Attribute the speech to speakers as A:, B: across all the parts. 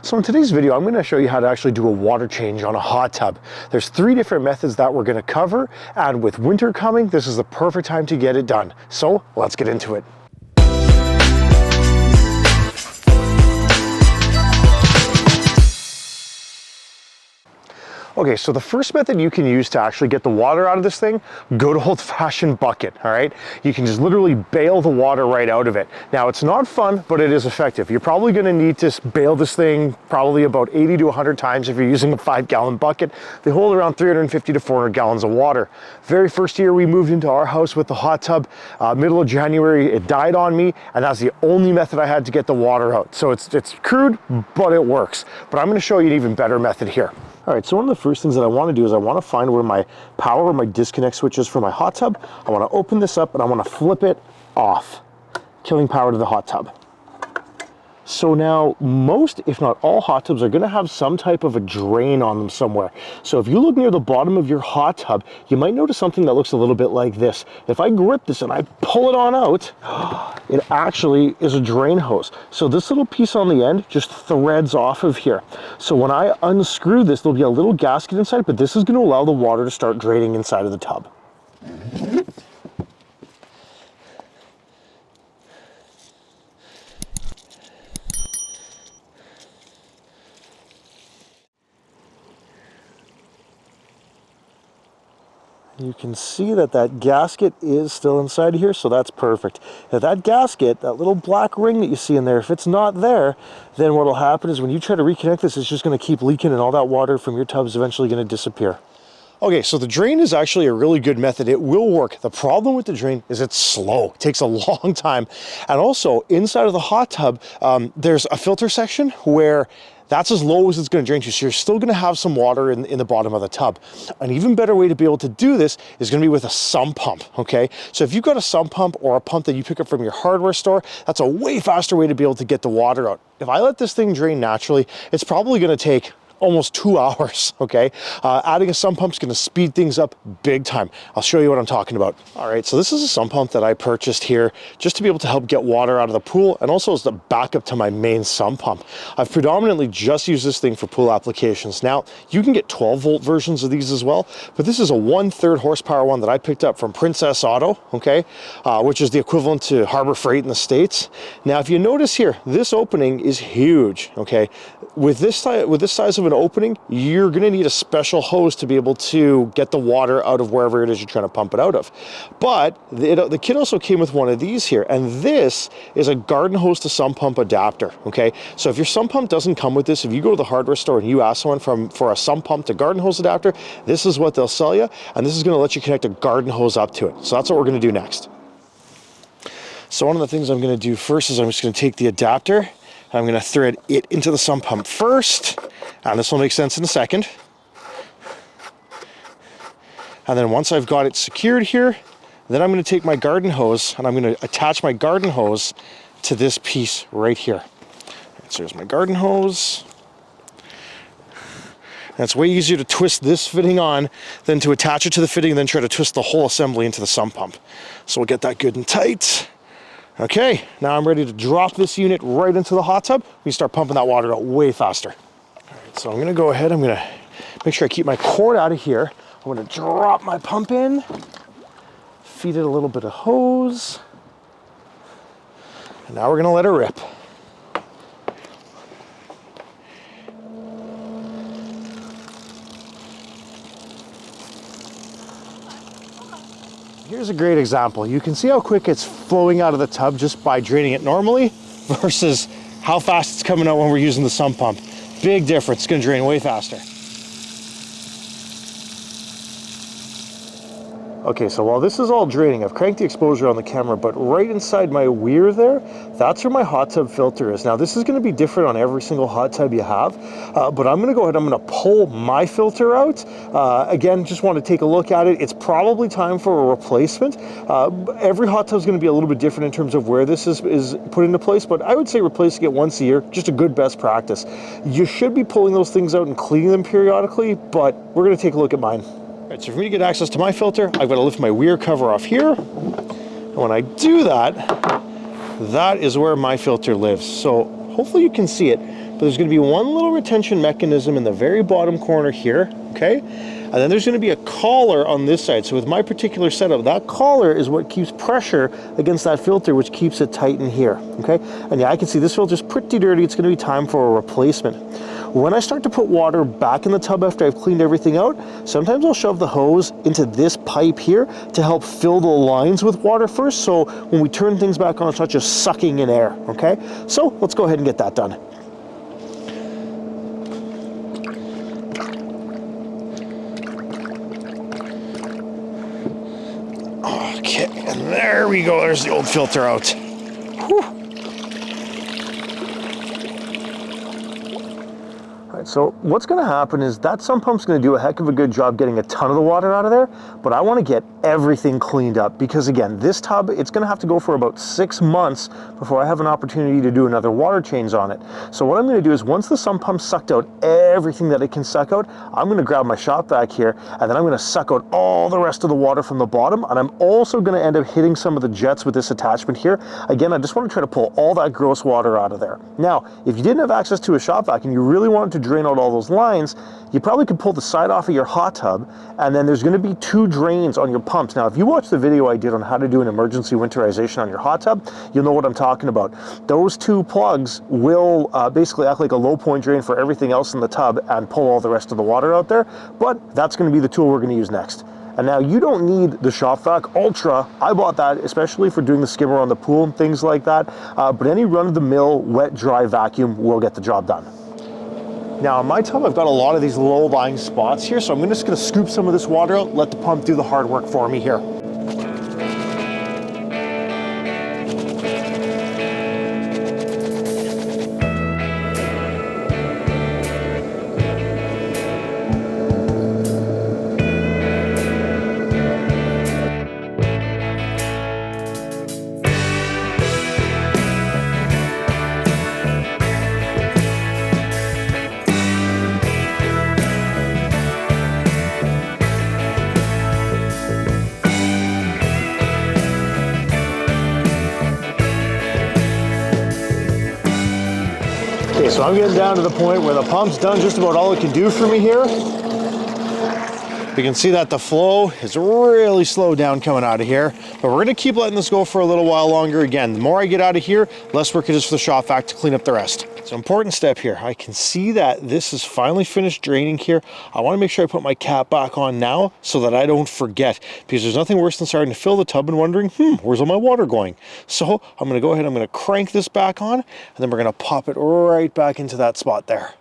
A: So in today's video, I'm going to show you how to actually do a water change on a hot tub. There's 3 different methods that we're going to cover, and with winter coming, this is the perfect time to get it done. So let's get into it. Okay, so the first method you can use to actually get the water out of this thing, good old-fashioned bucket, all right? You can just literally bail the water right out of it. Now, it's not fun, but it is effective. You're probably gonna need to bail this thing probably about 80 to 100 times if you're using a 5-gallon bucket. They hold around 350 to 400 gallons of water. Very first year we moved into our house with the hot tub, middle of January, it died on me, and that's the only method I had to get the water out. So it's crude, but it works. But I'm gonna show you an even better method here. All right, so one of the first things that I want to do is I want to find where my power or my disconnect switch is for my hot tub. I want to open this up and I want to flip it off, killing power to the hot tub. So now most, if not all, hot tubs are going to have some type of a drain on them somewhere. So if you look near the bottom of your hot tub, you might notice something that looks a little bit like this. If I grip this and I pull it on out, it actually is a drain hose. So this little piece on the end just threads off of here. So when I unscrew this, there'll be a little gasket inside, but this is going to allow the water to start draining inside of the tub. You can see that that gasket is still inside here, so that's perfect. If that gasket, that little black ring that you see in there, if it's not there, then what will happen is when you try to reconnect this, it's just going to keep leaking and all that water from your tub is eventually going to disappear. Okay, so the drain is actually a really good method. It will work. The problem with the drain is it's slow. It takes a long time. And also, inside of the hot tub, there's a filter section where that's as low as it's going to drain to, so you're still going to have some water in the bottom of the tub. An even better way to be able to do this is going to be with a sump pump, okay? So if you've got a sump pump or a pump that you pick up from your hardware store, that's a way faster way to be able to get the water out. If I let this thing drain naturally, it's probably going to take almost 2 hours, okay? Adding a sump pump is going to speed things up big time. I'll show you what I'm talking about. All right, so this is a sump pump that I purchased here just to be able to help get water out of the pool, and also as the backup to my main sump pump. I've predominantly just used this thing for pool applications. Now, you can get 12-volt versions of these as well, but this is a 1/3 horsepower one that I picked up from Princess Auto, okay? Which is the equivalent to Harbor Freight in the States. Now, if you notice here, this opening is huge, okay? With this size of an opening, you're going to need a special hose to be able to get the water out of wherever it is you're trying to pump it out of. But the kit also came with one of these here, and this is a garden hose to sump pump adapter, okay? So if your sump pump doesn't come with this, if you go to the hardware store and you ask someone for a sump pump to garden hose adapter, this is what they'll sell you, and this is going to let you connect a garden hose up to it. So that's what we're going to do next. So one of the things I'm going to do first is I'm just going to take the adapter, I'm going to thread it into the sump pump first, and this will make sense in a second. And then once I've got it secured here, then I'm going to take my garden hose and I'm going to attach my garden hose to this piece right here. So there's my garden hose. And it's way easier to twist this fitting on than to attach it to the fitting and then try to twist the whole assembly into the sump pump. So we'll get that good and tight. Okay, now I'm ready to drop this unit right into the hot tub. We start pumping that water out way faster. All right, so I'm gonna go ahead, I'm gonna make sure I keep my cord out of here. I'm gonna drop my pump in, feed it a little bit of hose, and now we're gonna let her rip. Here's a great example. You can see how quick it's flowing out of the tub just by draining it normally versus how fast it's coming out when we're using the sump pump. Big difference, it's gonna drain way faster. Okay, so while this is all draining, I've cranked the exposure on the camera, but right inside my weir there, that's where my hot tub filter is. Now, this is gonna be different on every single hot tub you have, but I'm gonna go ahead, I'm gonna pull my filter out. Again, just wanna take a look at it. It's probably time for a replacement. Every hot tub is gonna be a little bit different in terms of where this is put into place, but I would say replacing it once a year, just a good best practice. You should be pulling those things out and cleaning them periodically, but we're gonna take a look at mine. All right, so for me to get access to my filter, I've got to lift my weir cover off here. And when I do that, that is where my filter lives. So hopefully you can see it. but there's going to be one little retention mechanism in the very bottom corner here, okay? And then there's going to be a collar on this side. So with my particular setup, that collar is what keeps pressure against that filter, which keeps it tight in here, okay? And yeah, I can see this filter's pretty dirty. It's going to be time for a replacement. When I start to put water back in the tub after I've cleaned everything out, sometimes I'll shove the hose into this pipe here to help fill the lines with water first, so when we turn things back on, it's not just sucking in air, okay? So let's go ahead and get that done. Okay, and there we go, there's the old filter out. Whew. So what's going to happen is that sump pump's going to do a heck of a good job getting a ton of the water out of there, but I want to get everything cleaned up because, again, this tub, it's going to have to go for about 6 months before I have an opportunity to do another water change on it. So what I'm going to do is once the sump pump sucked out everything that it can suck out, I'm going to grab my ShopVac here, and then I'm going to suck out all the rest of the water from the bottom, and I'm also going to end up hitting some of the jets with this attachment here. Again, I just want to try to pull all that gross water out of there. Now, if you didn't have access to a ShopVac and you really wanted to drain out all those lines, you probably could pull the side off of your hot tub, and then there's going to be 2 drains on your pumps. Now, if you watch the video I did on how to do an emergency winterization on your hot tub, you'll know what I'm talking about. Those 2 plugs will basically act like a low point drain for everything else in the tub and pull all the rest of the water out there, but that's going to be the tool we're going to use next. And now you don't need the ShopVac Ultra. I bought that especially for doing the skimmer on the pool and things like that, but any run-of-the-mill wet dry vacuum will get the job done. Now in my tub, I've got a lot of these low-lying spots here, so I'm just going to scoop some of this water out, let the pump do the hard work for me here. Okay, so I'm getting down to the point where the pump's done just about all it can do for me here. You can see that the flow is really slowed down coming out of here, but we're gonna keep letting this go for a little while longer. Again, the more I get out of here, less work it is for the ShopVac to clean up the rest. So important step here, I can see that this is finally finished draining here. I wanna make sure I put my cap back on now so that I don't forget, because there's nothing worse than starting to fill the tub and wondering, where's all my water going? So I'm gonna go ahead, I'm gonna crank this back on, and then we're gonna pop it right back into that spot there.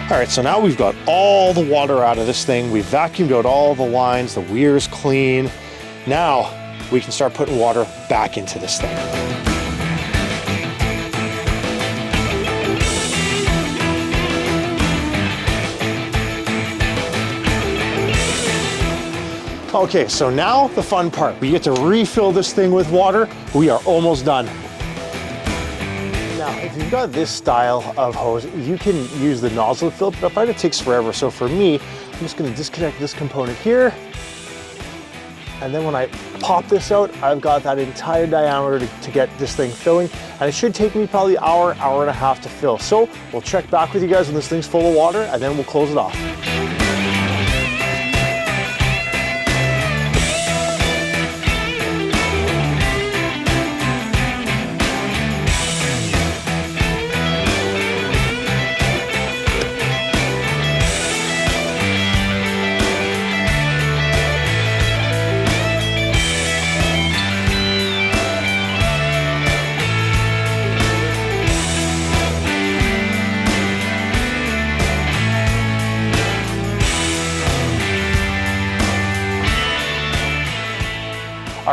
A: All right, so now we've got all the water out of this thing. We've vacuumed out all the lines, the weir's clean. Now we can start putting water back into this thing. Okay, so now the fun part. We get to refill this thing with water. We are almost done. Now, if you've got this style of hose, you can use the nozzle filter, but I find it takes forever. So for me, I'm just gonna disconnect this component here. And then when I pop this out, I've got that entire diameter to get this thing filling. And it should take me probably an hour, hour and a half to fill. So we'll check back with you guys when this thing's full of water, and then we'll close it off.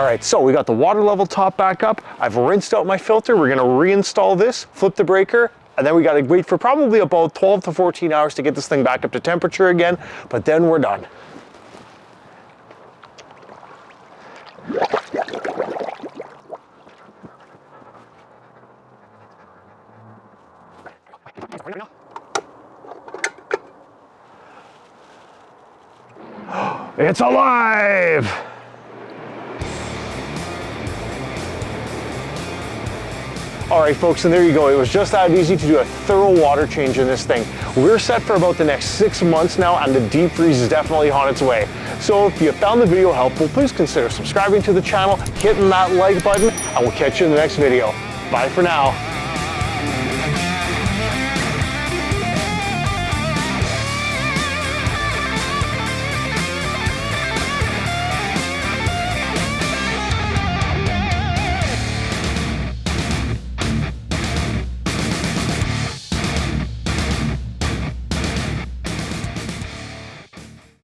A: All right, so we got the water level top back up. I've rinsed out my filter. We're gonna reinstall this, flip the breaker, and then we gotta wait for probably about 12 to 14 hours to get this thing back up to temperature again, but then we're done. It's alive! All right, folks, and there you go. It was just that easy to do a thorough water change in this thing. We're set for about the next 6 months now, and the deep freeze is definitely on its way. So if you found the video helpful, please consider subscribing to the channel, hitting that like button, and we'll catch you in the next video. Bye for now.